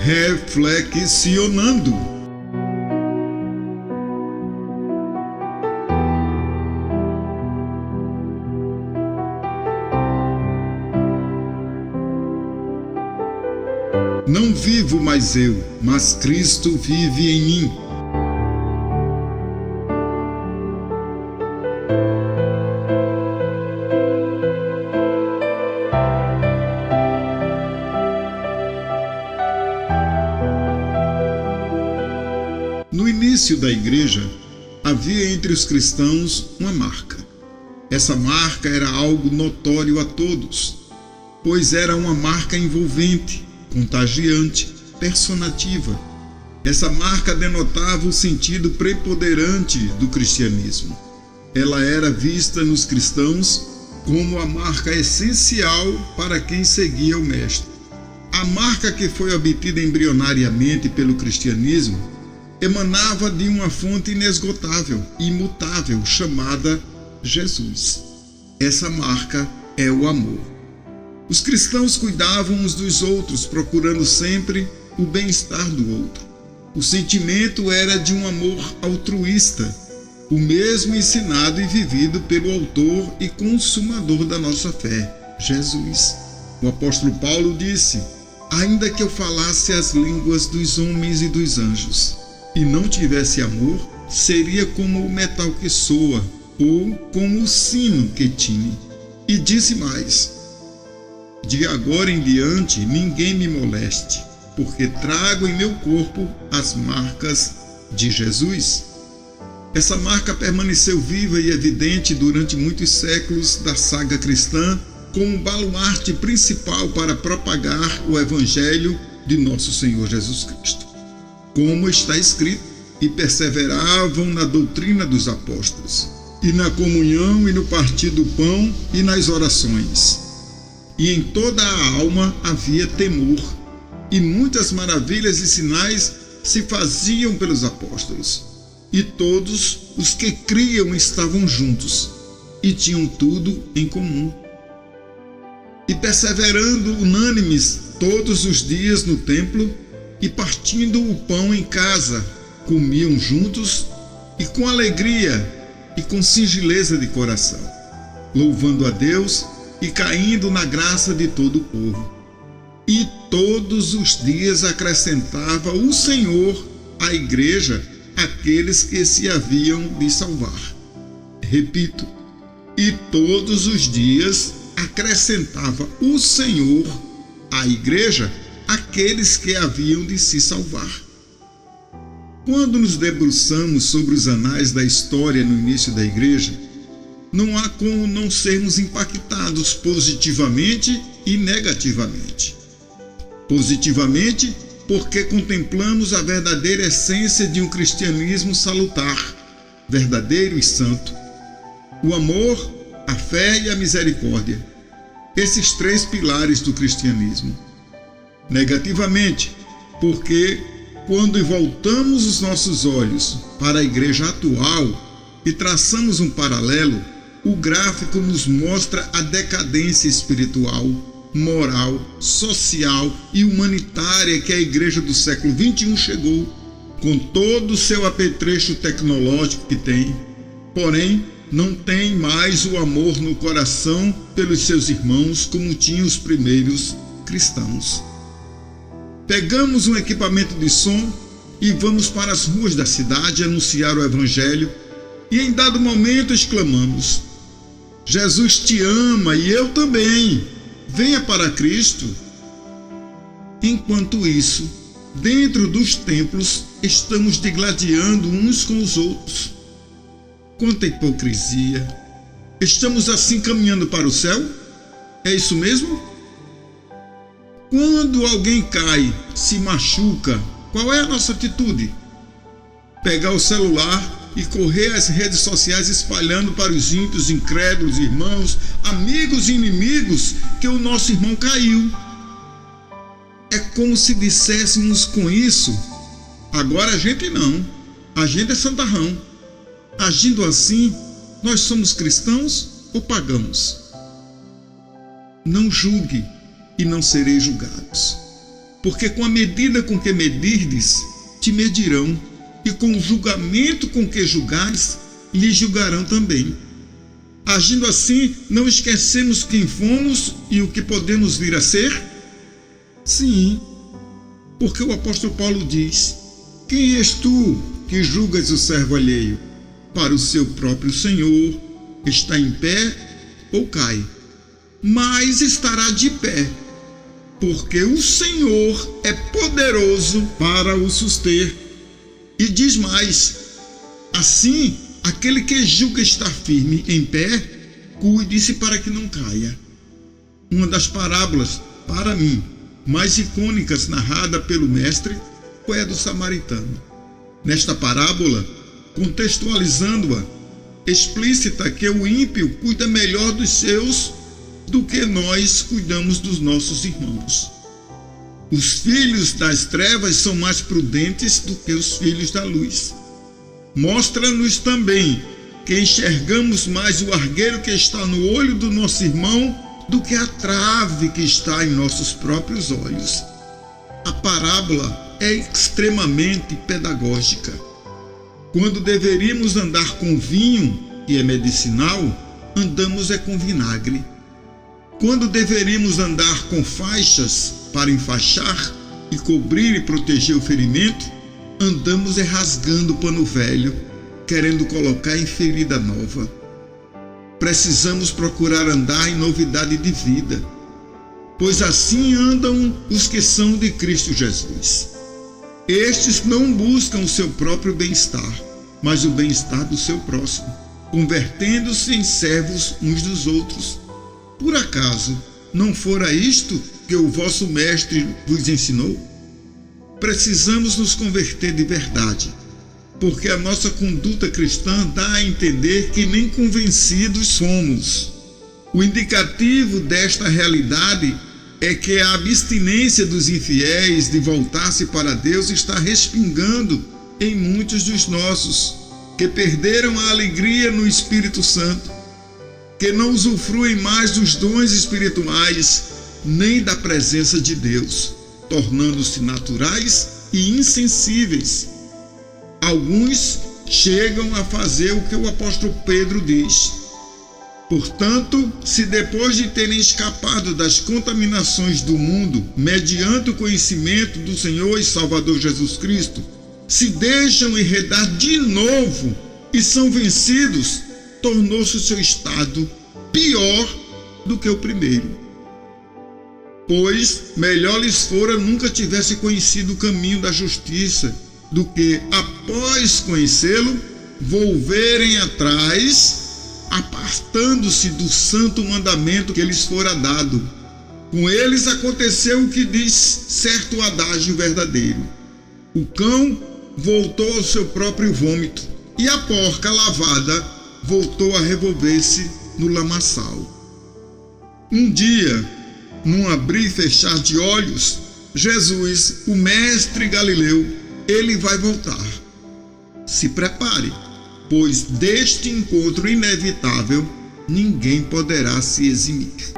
reflexionando. Não vivo mais eu, mas Cristo vive em mim. No início da igreja, havia entre os cristãos uma marca. Essa marca era algo notório a todos, pois era uma marca envolvente, contagiante, personativa. Essa marca denotava o sentido preponderante do cristianismo. Ela era vista nos cristãos como a marca essencial para quem seguia o Mestre. A marca que foi obtida embrionariamente pelo cristianismo emanava de uma fonte inesgotável, imutável, chamada Jesus. Essa marca é o amor. Os cristãos cuidavam uns dos outros, procurando sempre o bem-estar do outro. O sentimento era de um amor altruísta, o mesmo ensinado e vivido pelo autor e consumador da nossa fé, Jesus. O apóstolo Paulo disse: ainda que eu falasse as línguas dos homens e dos anjos, e não tivesse amor, seria como o metal que soa, ou como o sino que tine. E disse mais: de agora em diante ninguém me moleste, porque trago em meu corpo as marcas de Jesus. Essa marca permaneceu viva e evidente durante muitos séculos da saga cristã, como um baluarte principal para propagar o evangelho de nosso Senhor Jesus Cristo. Como está escrito: e perseveravam na doutrina dos apóstolos, e na comunhão, e no partir do pão, e nas orações. E em toda a alma havia temor, e muitas maravilhas e sinais se faziam pelos apóstolos. E todos os que criam estavam juntos, e tinham tudo em comum. E perseverando unânimes todos os dias no templo, e partindo o pão em casa, comiam juntos e com alegria e com singeleza de coração, louvando a Deus e caindo na graça de todo o povo. E todos os dias acrescentava o Senhor à igreja aqueles que se haviam de salvar. Repito, e todos os dias acrescentava o Senhor à igreja aqueles que haviam de se salvar. Quando nos debruçamos sobre os anais da história no início da igreja, não há como não sermos impactados positivamente e negativamente. Positivamente, porque contemplamos a verdadeira essência de um cristianismo salutar, verdadeiro e santo: o amor, a fé e a misericórdia. Esses três pilares do cristianismo. Negativamente, porque quando voltamos os nossos olhos para a igreja atual e traçamos um paralelo, o gráfico nos mostra a decadência espiritual, moral, social e humanitária que a igreja do século XXI chegou, com todo o seu apetrecho tecnológico que tem. Porém, não tem mais o amor no coração pelos seus irmãos como tinham os primeiros cristãos. Pegamos um equipamento de som e vamos para as ruas da cidade anunciar o evangelho, e em dado momento exclamamos: Jesus te ama e eu também, venha para Cristo. Enquanto isso, dentro dos templos, estamos digladiando uns com os outros. Quanta hipocrisia! Estamos assim caminhando para o céu? É isso mesmo? Quando alguém cai, se machuca, qual é a nossa atitude? Pegar o celular e correr às redes sociais espalhando para os ímpios, incrédulos, irmãos, amigos e inimigos que o nosso irmão caiu. É como se disséssemos com isso: agora a gente não, a gente é santarrão. Agindo assim, nós somos cristãos ou pagãos? Não julgue e não sereis julgados, porque com a medida com que medirdes, te medirão, e com o julgamento com que julgares, lhe julgarão também. Agindo assim, não esquecemos quem fomos e o que podemos vir a ser? Sim, porque o apóstolo Paulo diz: quem és tu que julgas o servo alheio? Para o seu próprio Senhor está em pé ou cai, mas estará de pé, porque o Senhor é poderoso para o suster. E diz mais: assim, aquele que julga estar firme em pé, cuide-se para que não caia. Uma das parábolas, para mim, mais icônicas narrada pelo mestre foi a do samaritano. Nesta parábola, contextualizando-a, explícita que o ímpio cuida melhor dos seus do que nós cuidamos dos nossos irmãos. Os filhos das trevas são mais prudentes do que os filhos da luz. Mostra-nos também que enxergamos mais o argueiro que está no olho do nosso irmão do que a trave que está em nossos próprios olhos. A parábola é extremamente pedagógica. Quando deveríamos andar com vinho, que é medicinal, andamos com vinagre. Quando deveríamos andar com faixas para enfaixar e cobrir e proteger o ferimento, andamos rasgando o pano velho, querendo colocar em ferida nova. Precisamos procurar andar em novidade de vida, pois assim andam os que são de Cristo Jesus. Estes não buscam o seu próprio bem-estar, mas o bem-estar do seu próximo, convertendo-se em servos uns dos outros. Por acaso, não fora isto que o vosso mestre vos ensinou? Precisamos nos converter de verdade, porque a nossa conduta cristã dá a entender que nem convencidos somos. O indicativo desta realidade é que a abstinência dos infiéis de voltar-se para Deus está respingando em muitos dos nossos, que perderam a alegria no Espírito Santo, que não usufruem mais dos dons espirituais, nem da presença de Deus, tornando-se naturais e insensíveis. Alguns chegam a fazer o que o apóstolo Pedro diz: portanto, se depois de terem escapado das contaminações do mundo, mediante o conhecimento do Senhor e Salvador Jesus Cristo, se deixam enredar de novo e são vencidos, tornou-se o seu estado pior do que o primeiro. Pois melhor lhes fora nunca tivesse conhecido o caminho da justiça, do que, após conhecê-lo, volverem atrás, apartando-se do santo mandamento que lhes fora dado. Com eles aconteceu o que diz certo adágio verdadeiro: o cão voltou ao seu próprio vômito, e a porca lavada voltou a revolver-se no lamaçal. Um dia, num abrir e fechar de olhos, Jesus, o mestre Galileu, ele vai voltar. Se prepare, pois deste encontro inevitável ninguém poderá se eximir.